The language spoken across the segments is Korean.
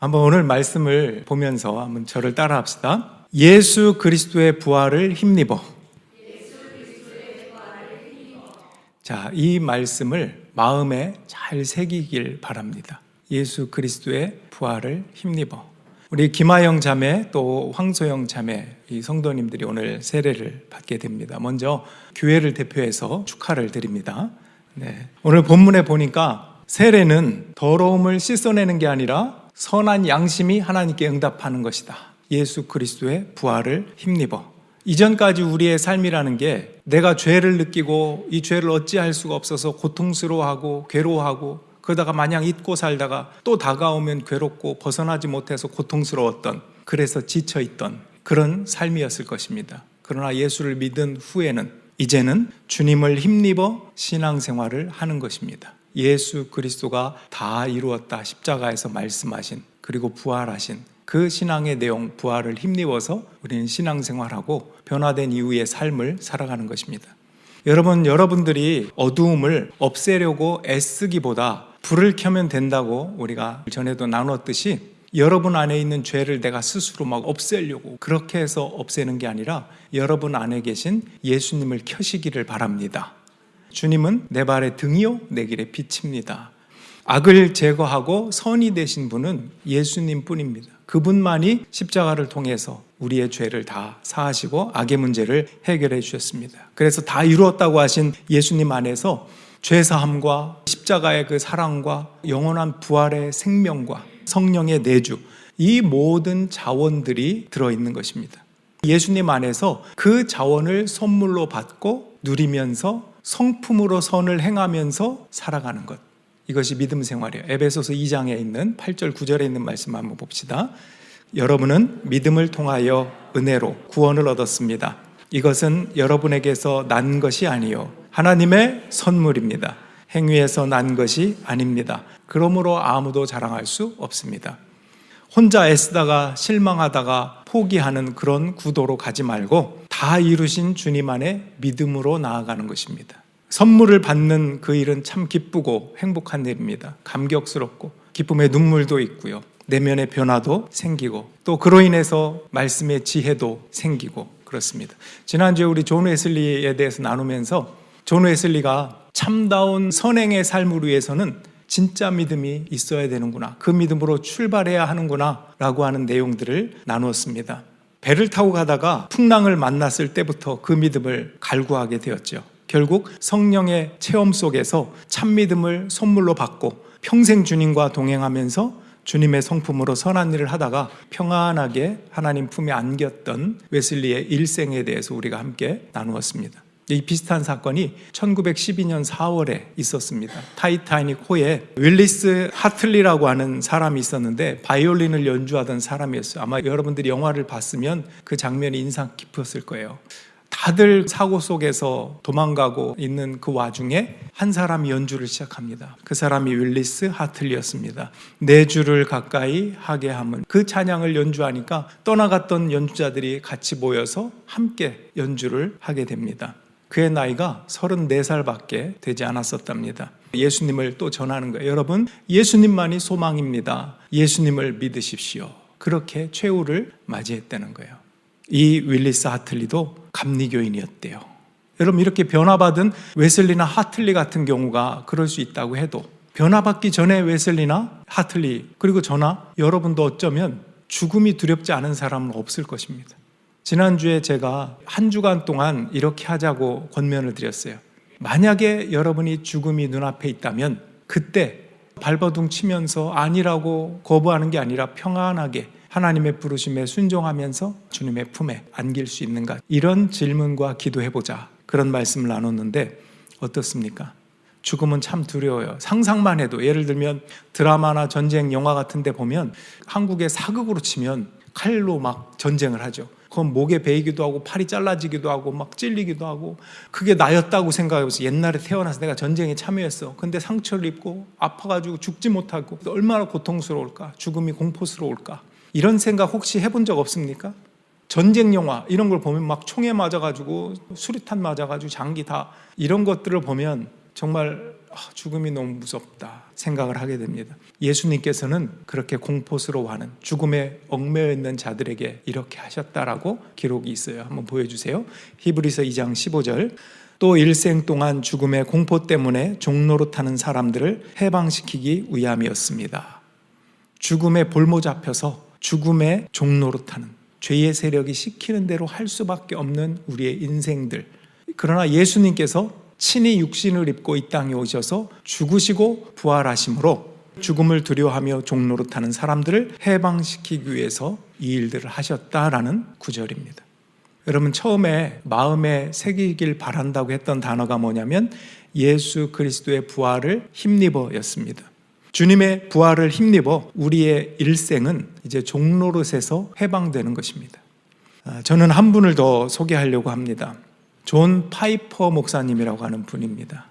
한번 오늘 말씀을 보면서 한번 저를 따라합시다. 예수 그리스도의 부활을 힘입어. 자, 이 말씀을 마음에 잘 새기길 바랍니다. 예수 그리스도의 부활을 힘입어. 우리 김하영 자매 또 황소영 자매 이 성도님들이 오늘 세례를 받게 됩니다. 먼저 교회를 대표해서 축하를 드립니다. 오늘 본문에 보니까 세례는 더러움을 씻어내는 게 아니라 선한 양심이 하나님께 응답하는 것이다. 예수 그리스도의 부활을 힘입어. 이전까지 우리의 삶이라는 게 내가 죄를 느끼고 이 죄를 어찌할 수가 없어서 고통스러워하고 괴로워하고 그러다가 마냥 잊고 살다가 또 다가오면 괴롭고 벗어나지 못해서 고통스러웠던, 그래서 지쳐있던 그런 삶이었을 것입니다. 그러나 예수를 믿은 후에는 이제는 주님을 힘입어 신앙생활을 하는 것입니다. 예수 그리스도가 다 이루었다 십자가에서 말씀하신, 그리고 부활하신 그 신앙의 내용, 부활을 힘입어서 우리는 신앙생활하고 변화된 이후의 삶을 살아가는 것입니다. 여러분들이 어두움을 없애려고 애쓰기보다 불을 켜면 된다고 우리가 전에도 나눴듯이 여러분 안에 있는 죄를 내가 스스로 막 없애려고 그렇게 해서 없애는 게 아니라 여러분 안에 계신 예수님을 켜시기를 바랍니다. 주님은 내 발의 등이요 내 길의 빛입니다. 악을 제거하고 선이 되신 분은 예수님 뿐입니다. 그분만이 십자가를 통해서 우리의 죄를 다 사하시고 악의 문제를 해결해 주셨습니다. 그래서 다 이루었다고 하신 예수님 안에서 죄사함과 십자가의 그 사랑과 영원한 부활의 생명과 성령의 내주, 이 모든 자원들이 들어있는 것입니다. 예수님 안에서 그 자원을 선물로 받고 누리면서 성품으로 선을 행하면서 살아가는 것, 이것이 믿음 생활이에요. 에베소서 2장에 있는 8절 9절에 있는 말씀 한번 봅시다. 여러분은 믿음을 통하여 은혜로 구원을 얻었습니다. 이것은 여러분에게서 난 것이 아니요 하나님의 선물입니다. 행위에서 난 것이 아닙니다. 그러므로 아무도 자랑할 수 없습니다. 혼자 애쓰다가 실망하다가 포기하는 그런 구도로 가지 말고 다 이루신 주님 안에 믿음으로 나아가는 것입니다. 선물을 받는 그 일은 참 기쁘고 행복한 일입니다. 감격스럽고 기쁨의 눈물도 있고요. 내면의 변화도 생기고 또 그로 인해서 말씀의 지혜도 생기고 그렇습니다. 지난주에 우리 존 웨슬리에 대해서 나누면서 존 웨슬리가 참다운 선행의 삶을 위해서는 진짜 믿음이 있어야 되는구나, 그 믿음으로 출발해야 하는구나 라고 하는 내용들을 나누었습니다. 배를 타고 가다가 풍랑을 만났을 때부터 그 믿음을 갈구하게 되었죠. 결국 성령의 체험 속에서 참 믿음을 선물로 받고 평생 주님과 동행하면서 주님의 성품으로 선한 일을 하다가 평안하게 하나님 품에 안겼던 웨슬리의 일생에 대해서 우리가 함께 나누었습니다. 이 비슷한 사건이 1912년 4월에 있었습니다. 타이타닉 호에 윌리스 하틀리라고 하는 사람이 있었는데 바이올린을 연주하던 사람이었어요. 아마 여러분들이 영화를 봤으면 그 장면이 인상 깊었을 거예요. 다들 사고 속에서 도망가고 있는 그 와중에 한 사람이 연주를 시작합니다. 그 사람이 윌리스 하틀리였습니다. 내 주를 가까이 하게 함은, 그 찬양을 연주하니까 떠나갔던 연주자들이 같이 모여서 함께 연주를 하게 됩니다. 그의 나이가 34살밖에 되지 않았었답니다. 예수님을 또 전하는 거예요. 여러분, 예수님만이 소망입니다. 예수님을 믿으십시오. 그렇게 최후를 맞이했다는 거예요. 이 윌리스 하틀리도 감리교인이었대요. 여러분, 이렇게 변화받은 웨슬리나 하틀리 같은 경우가 그럴 수 있다고 해도 변화받기 전에 웨슬리나 하틀리 그리고 저나 여러분도 어쩌면 죽음이 두렵지 않은 사람은 없을 것입니다. 지난주에 제가 한 주간 동안 이렇게 하자고 권면을 드렸어요. 만약에 여러분이 죽음이 눈앞에 있다면 그때 발버둥 치면서 아니라고 거부하는 게 아니라 평안하게 하나님의 부르심에 순종하면서 주님의 품에 안길 수 있는가, 이런 질문과 기도해보자, 그런 말씀을 나눴는데 어떻습니까? 죽음은 참 두려워요. 상상만 해도, 예를 들면 드라마나 전쟁 영화 같은 데 보면 한국의 사극으로 치면 칼로 막 전쟁을 하죠. 그건 목에 베이기도 하고 팔이 잘라지기도 하고 막 찔리기도 하고, 그게 나였다고 생각해보세요. 옛날에 태어나서 내가 전쟁에 참여했어. 근데 상처를 입고 아파가지고 죽지 못하고 얼마나 고통스러울까, 죽음이 공포스러울까, 이런 생각 혹시 해본 적 없습니까? 전쟁 영화 이런 걸 보면 막 총에 맞아가지고 수류탄 맞아가지고 장기 다, 이런 것들을 보면 정말 죽음이 너무 무섭다 생각을 하게 됩니다. 예수님께서는 그렇게 공포스러워하는 죽음에 얽매여 있는 자들에게 이렇게 하셨다라고 기록이 있어요. 한번 보여주세요. 히브리서 2장 15절. 또 일생 동안 죽음의 공포 때문에 종노릇하는 사람들을 해방시키기 위함이었습니다. 죽음에 볼모 잡혀서 죽음의 종노릇하는, 죄의 세력이 시키는 대로 할 수밖에 없는 우리의 인생들. 그러나 예수님께서 친히 육신을 입고 이 땅에 오셔서 죽으시고 부활하심으로 죽음을 두려워하며 종노릇하는 사람들을 해방시키기 위해서 이 일들을 하셨다라는 구절입니다. 여러분, 처음에 마음에 새기길 바란다고 했던 단어가 뭐냐면 예수 그리스도의 부활을 힘입어였습니다. 주님의 부활을 힘입어 우리의 일생은 이제 종노릇에서 해방되는 것입니다. 저는 한 분을 더 소개하려고 합니다. 존 파이퍼 목사님이라고 하는 분입니다.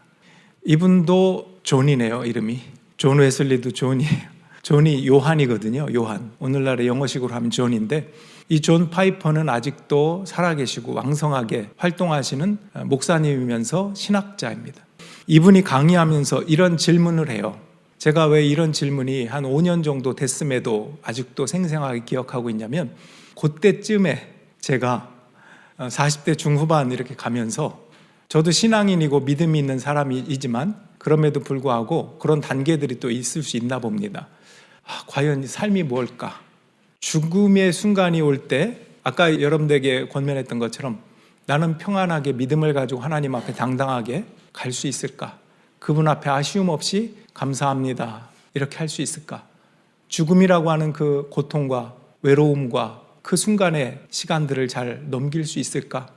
이분도 존이네요. 이름이 존 웨슬리도 존이에요. 존이 요한이거든요. 요한. 오늘날의 영어식으로 하면 존인데, 이 존 파이퍼는 아직도 살아계시고 왕성하게 활동하시는 목사님이면서 신학자입니다. 이분이 강의하면서 이런 질문을 해요. 제가 왜 이런 질문이 한 5년 정도 됐음에도 아직도 생생하게 기억하고 있냐면, 그때쯤에 제가 40대 중후반 이렇게 가면서, 저도 신앙인이고 믿음이 있는 사람이지만 그럼에도 불구하고 그런 단계들이 또 있을 수 있나 봅니다. 과연 삶이 뭘까? 죽음의 순간이 올 때 아까 여러분들에게 권면했던 것처럼 나는 평안하게 믿음을 가지고 하나님 앞에 당당하게 갈 수 있을까? 그분 앞에 아쉬움 없이 감사합니다 이렇게 할 수 있을까? 죽음이라고 하는 그 고통과 외로움과 그 순간의 시간들을 잘 넘길 수 있을까?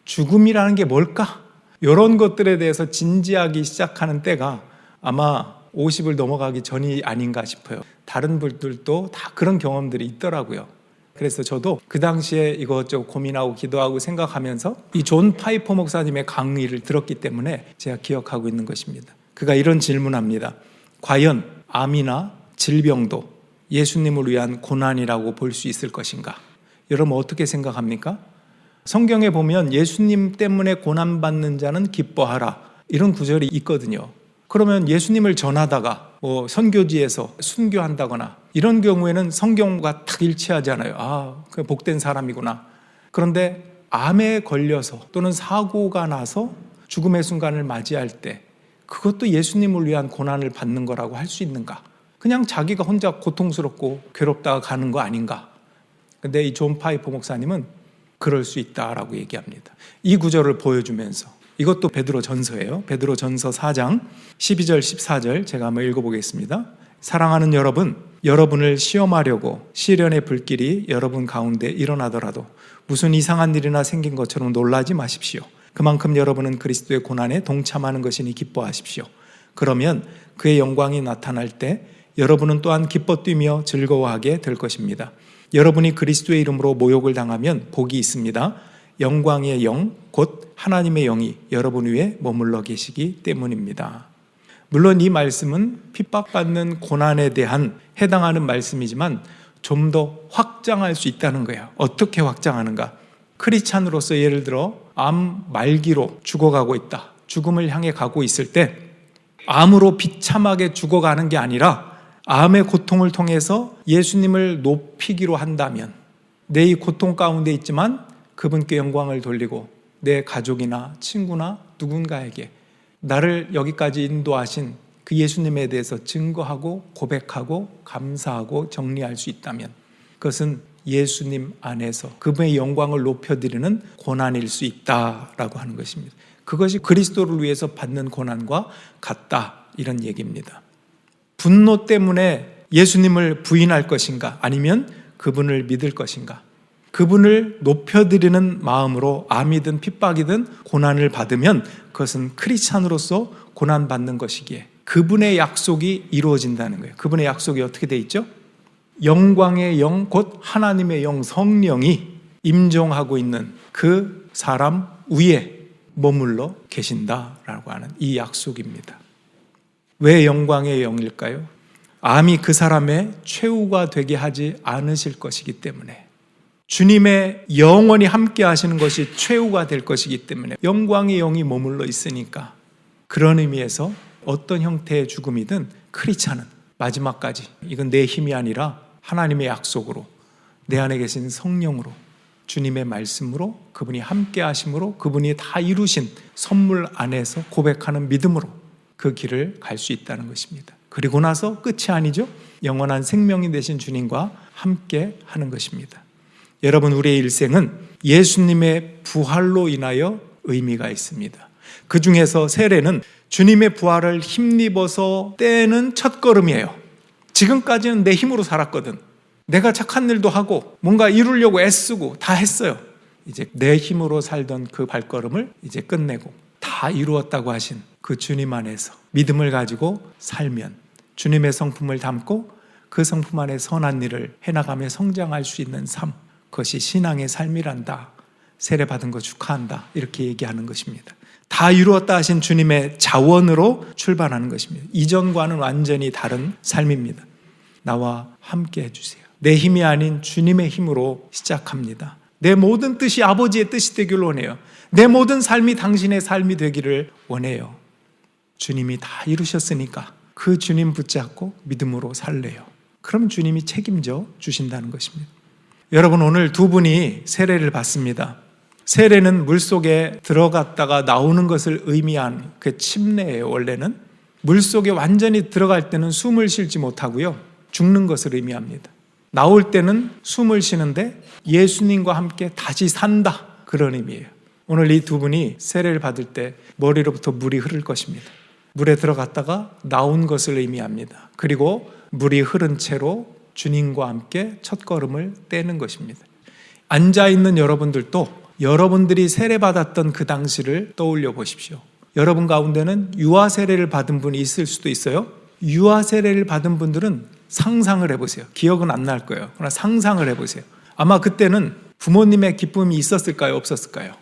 죽음이라는 게 뭘까? 이런 것들에 대해서 진지하기 시작하는 때가 아마 50을 넘어가기 전이 아닌가 싶어요. 다른 분들도 다 그런 경험들이 있더라고요. 그래서 저도 그 당시에 이것저것 고민하고 기도하고 생각하면서 이 존 파이퍼 목사님의 강의를 들었기 때문에 제가 기억하고 있는 것입니다. 그가 이런 질문합니다. 과연 암이나 질병도 예수님을 위한 고난이라고 볼 수 있을 것인가? 여러분 어떻게 생각합니까? 성경에 보면 예수님 때문에 고난받는 자는 기뻐하라 이런 구절이 있거든요. 그러면 예수님을 전하다가 선교지에서 순교한다거나 이런 경우에는 성경과 딱 일치하잖아요. 그 복된 사람이구나. 그런데 암에 걸려서 또는 사고가 나서 죽음의 순간을 맞이할 때 그것도 예수님을 위한 고난을 받는 거라고 할 수 있는가? 그냥 자기가 혼자 고통스럽고 괴롭다가 가는 거 아닌가? 근데 이 존 파이퍼 목사님은 그럴 수 있다라고 얘기합니다. 이 구절을 보여주면서, 이것도 베드로 전서예요. 베드로 전서 4장 12절 14절 제가 한번 읽어보겠습니다. 사랑하는 여러분, 여러분을 시험하려고 시련의 불길이 여러분 가운데 일어나더라도 무슨 이상한 일이나 생긴 것처럼 놀라지 마십시오. 그만큼 여러분은 그리스도의 고난에 동참하는 것이니 기뻐하십시오. 그러면 그의 영광이 나타날 때 여러분은 또한 기뻐 뛰며 즐거워하게 될 것입니다. 여러분이 그리스도의 이름으로 모욕을 당하면 복이 있습니다. 영광의 영, 곧 하나님의 영이 여러분 위에 머물러 계시기 때문입니다. 물론 이 말씀은 핍박받는 고난에 대한 해당하는 말씀이지만 좀 더 확장할 수 있다는 거예요. 어떻게 확장하는가? 크리스찬으로서 예를 들어 암 말기로 죽어가고 있다. 죽음을 향해 가고 있을 때 암으로 비참하게 죽어가는 게 아니라 암의 고통을 통해서 예수님을 높이기로 한다면 내 이 고통 가운데 있지만 그분께 영광을 돌리고 내 가족이나 친구나 누군가에게 나를 여기까지 인도하신 그 예수님에 대해서 증거하고 고백하고 감사하고 정리할 수 있다면 그것은 예수님 안에서 그분의 영광을 높여드리는 고난일 수 있다라고 하는 것입니다. 그것이 그리스도를 위해서 받는 고난과 같다 이런 얘기입니다. 분노 때문에 예수님을 부인할 것인가 아니면 그분을 믿을 것인가, 그분을 높여드리는 마음으로 암이든 핍박이든 고난을 받으면 그것은 크리스찬으로서 고난받는 것이기에 그분의 약속이 이루어진다는 거예요. 그분의 약속이 어떻게 돼 있죠? 영광의 영, 곧 하나님의 영, 성령이 임종하고 있는 그 사람 위에 머물러 계신다라고 하는 이 약속입니다. 왜 영광의 영일까요? 암이 그 사람의 최후가 되게 하지 않으실 것이기 때문에, 주님의 영원히 함께 하시는 것이 최후가 될 것이기 때문에 영광의 영이 머물러 있으니까, 그런 의미에서 어떤 형태의 죽음이든 크리스찬은 마지막까지 이건 내 힘이 아니라 하나님의 약속으로 내 안에 계신 성령으로 주님의 말씀으로 그분이 함께 하심으로 그분이 다 이루신 선물 안에서 고백하는 믿음으로 그 길을 갈 수 있다는 것입니다. 그리고 나서 끝이 아니죠. 영원한 생명이 되신 주님과 함께 하는 것입니다. 여러분, 우리의 일생은 예수님의 부활로 인하여 의미가 있습니다. 그 중에서 세례는 주님의 부활을 힘입어서 떼는 첫걸음이에요. 지금까지는 내 힘으로 살았거든. 내가 착한 일도 하고 뭔가 이루려고 애쓰고 다 했어요. 이제 내 힘으로 살던 그 발걸음을 이제 끝내고 다 이루었다고 하신 그 주님 안에서 믿음을 가지고 살면 주님의 성품을 담고 그 성품 안에 선한 일을 해나가며 성장할 수 있는 삶, 그것이 신앙의 삶이란다. 세례받은 거 축하한다. 이렇게 얘기하는 것입니다. 다 이루었다 하신 주님의 자원으로 출발하는 것입니다. 이전과는 완전히 다른 삶입니다. 나와 함께 해주세요. 내 힘이 아닌 주님의 힘으로 시작합니다. 내 모든 뜻이 아버지의 뜻이 되기를 원해요. 내 모든 삶이 당신의 삶이 되기를 원해요. 주님이 다 이루셨으니까 그 주님 붙잡고 믿음으로 살래요. 그럼 주님이 책임져 주신다는 것입니다. 여러분, 오늘 두 분이 세례를 받습니다. 세례는 물속에 들어갔다가 나오는 것을 의미한 그 침례예요. 원래는 물속에 완전히 들어갈 때는 숨을 쉬지 못하고요, 죽는 것을 의미합니다. 나올 때는 숨을 쉬는데 예수님과 함께 다시 산다, 그런 의미예요. 오늘 이 두 분이 세례를 받을 때 머리로부터 물이 흐를 것입니다. 물에 들어갔다가 나온 것을 의미합니다. 그리고 물이 흐른 채로 주님과 함께 첫걸음을 떼는 것입니다. 앉아있는 여러분들도 여러분들이 세례받았던 그 당시를 떠올려 보십시오. 여러분 가운데는 유아 세례를 받은 분이 있을 수도 있어요. 유아 세례를 받은 분들은 상상을 해보세요. 기억은 안 날 거예요. 그러나 상상을 해보세요. 아마 그때는 부모님의 기쁨이 있었을까요? 없었을까요?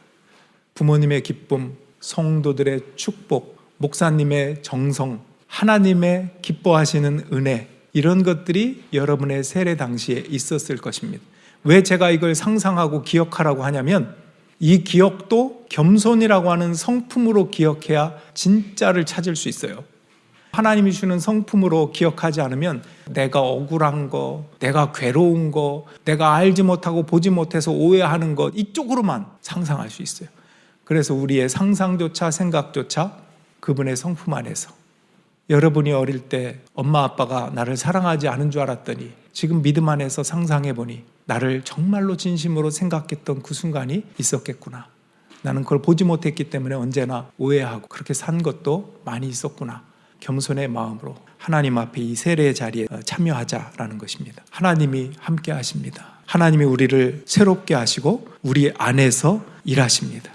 부모님의 기쁨, 성도들의 축복, 목사님의 정성, 하나님의 기뻐하시는 은혜, 이런 것들이 여러분의 세례 당시에 있었을 것입니다. 왜 제가 이걸 상상하고 기억하라고 하냐면 이 기억도 겸손이라고 하는 성품으로 기억해야 진짜를 찾을 수 있어요. 하나님이 주는 성품으로 기억하지 않으면 내가 억울한 거, 내가 괴로운 거, 내가 알지 못하고 보지 못해서 오해하는 것, 이쪽으로만 상상할 수 있어요. 그래서 우리의 상상조차 생각조차 그분의 성품 안에서, 여러분이 어릴 때 엄마 아빠가 나를 사랑하지 않은 줄 알았더니 지금 믿음 안에서 상상해보니 나를 정말로 진심으로 생각했던 그 순간이 있었겠구나. 나는 그걸 보지 못했기 때문에 언제나 오해하고 그렇게 산 것도 많이 있었구나. 겸손의 마음으로 하나님 앞에 이 세례의 자리에 참여하자라는 것입니다. 하나님이 함께 하십니다. 하나님이 우리를 새롭게 하시고 우리 안에서 일하십니다.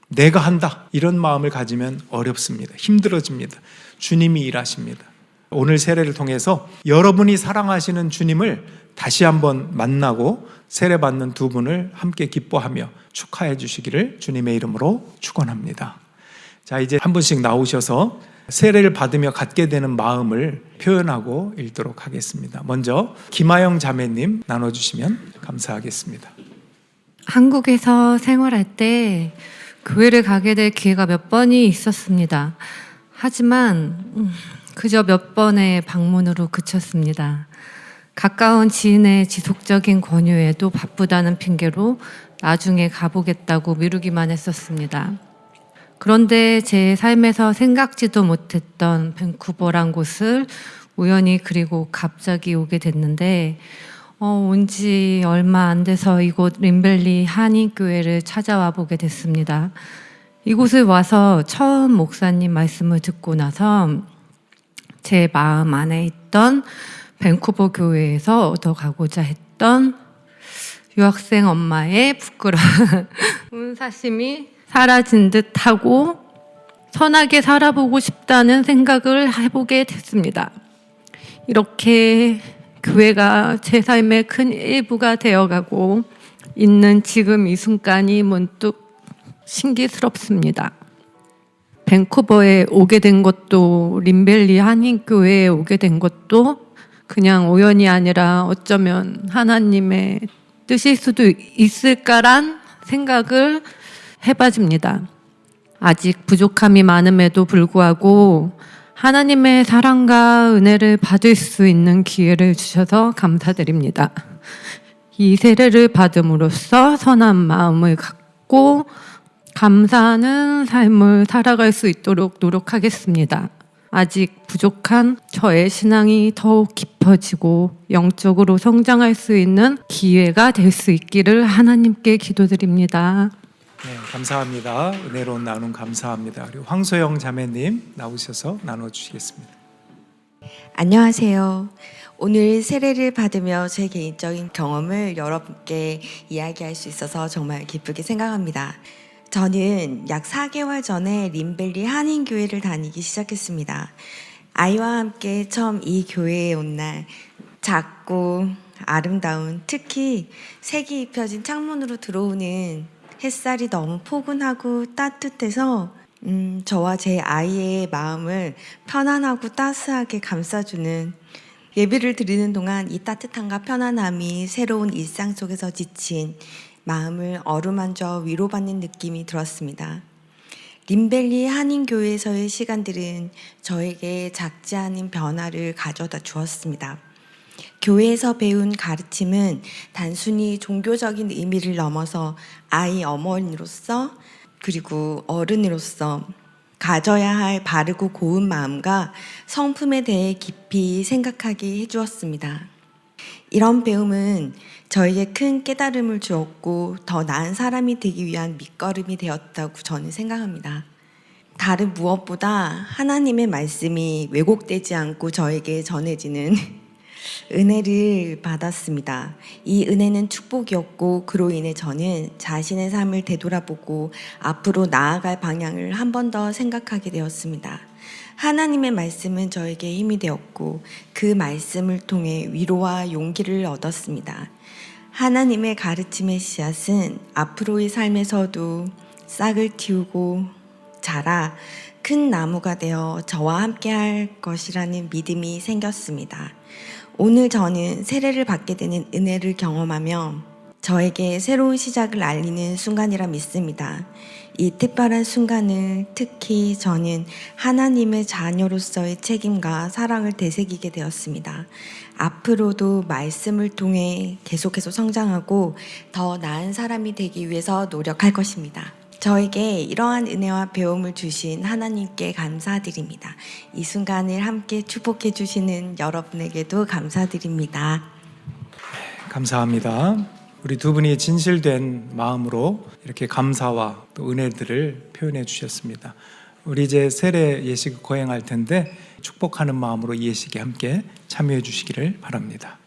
내가 한다, 이런 마음을 가지면 어렵습니다. 힘들어집니다. 주님이 일하십니다. 오늘 세례를 통해서 여러분이 사랑하시는 주님을 다시 한번 만나고 세례받는 두 분을 함께 기뻐하며 축하해 주시기를 주님의 이름으로 축원합니다. 자, 이제 한 분씩 나오셔서 세례를 받으며 갖게 되는 마음을 표현하고 읽도록 하겠습니다. 먼저 김하영 자매님 나눠주시면 감사하겠습니다. 한국에서 생활할 때 교회를 가게 될 기회가 몇 번이 있었습니다. 하지만 그저 몇 번의 방문으로 그쳤습니다. 가까운 지인의 지속적인 권유에도 바쁘다는 핑계로 나중에 가보겠다고 미루기만 했었습니다. 그런데 제 삶에서 생각지도 못했던 밴쿠버란 곳을 우연히 그리고 갑자기 오게 됐는데 온 지 얼마 안 돼서 이곳 린벨리 한인교회를 찾아와 보게 됐습니다. 이곳을 와서 처음 목사님 말씀을 듣고 나서 제 마음 안에 있던 밴쿠버 교회에서 얻어가고자 했던 유학생 엄마의 부끄러운 사심이 사라진 듯하고 선하게 살아보고 싶다는 생각을 해보게 됐습니다. 이렇게 교회가 제 삶의 큰 일부가 되어가고 있는 지금 이 순간이 문득 신기스럽습니다. 밴쿠버에 오게 된 것도, 린벨리 한인교회에 오게 된 것도 그냥 우연이 아니라 어쩌면 하나님의 뜻일 수도 있을까란 생각을 해봐집니다. 아직 부족함이 많음에도 불구하고 하나님의 사랑과 은혜를 받을 수 있는 기회를 주셔서 감사드립니다. 이 세례를 받음으로써 선한 마음을 갖고 감사하는 삶을 살아갈 수 있도록 노력하겠습니다. 아직 부족한 저의 신앙이 더욱 깊어지고 영적으로 성장할 수 있는 기회가 될 수 있기를 하나님께 기도드립니다. 네, 감사합니다. 은혜로운 나눔 감사합니다. 그리고 황소영 자매님 나오셔서 나눠주시겠습니다. 안녕하세요. 오늘 세례를 받으며 제 개인적인 경험을 여러분께 이야기할 수 있어서 정말 기쁘게 생각합니다. 저는 약 4개월 전에 림벨리 한인교회를 다니기 시작했습니다. 아이와 함께 처음 이 교회에 온 날 작고 아름다운, 특히 색이 입혀진 창문으로 들어오는 햇살이 너무 포근하고 따뜻해서 저와 제 아이의 마음을 편안하고 따스하게 감싸주는, 예배를 드리는 동안 이 따뜻함과 편안함이 새로운 일상 속에서 지친 마음을 어루만져 위로받는 느낌이 들었습니다. 림벨리 한인교회에서의 시간들은 저에게 작지 않은 변화를 가져다 주었습니다. 교회에서 배운 가르침은 단순히 종교적인 의미를 넘어서 아이 어머니로서 그리고 어른으로서 가져야 할 바르고 고운 마음과 성품에 대해 깊이 생각하게 해주었습니다. 이런 배움은 저에게 큰 깨달음을 주었고 더 나은 사람이 되기 위한 밑거름이 되었다고 저는 생각합니다. 다른 무엇보다 하나님의 말씀이 왜곡되지 않고 저에게 전해지는 은혜를 받았습니다. 이 은혜는 축복이었고 그로 인해 저는 자신의 삶을 되돌아보고 앞으로 나아갈 방향을 한 번 더 생각하게 되었습니다. 하나님의 말씀은 저에게 힘이 되었고 그 말씀을 통해 위로와 용기를 얻었습니다. 하나님의 가르침의 씨앗은 앞으로의 삶에서도 싹을 틔우고 자라 큰 나무가 되어 저와 함께 할 것이라는 믿음이 생겼습니다. 오늘 저는 세례를 받게 되는 은혜를 경험하며 저에게 새로운 시작을 알리는 순간이라 믿습니다. 이 특별한 순간을 특히 저는 하나님의 자녀로서의 책임과 사랑을 되새기게 되었습니다. 앞으로도 말씀을 통해 계속해서 성장하고 더 나은 사람이 되기 위해서 노력할 것입니다. 저에게 이러한 은혜와 배움을 주신 하나님께 감사드립니다. 이 순간을 함께 축복해 주시는 여러분에게도 감사드립니다. 감사합니다. 우리 두 분이 진실된 마음으로 이렇게 감사와 또 은혜들을 표현해 주셨습니다. 우리 이제 세례 예식을 거행할 텐데 축복하는 마음으로 이 예식에 함께 참여해 주시기를 바랍니다.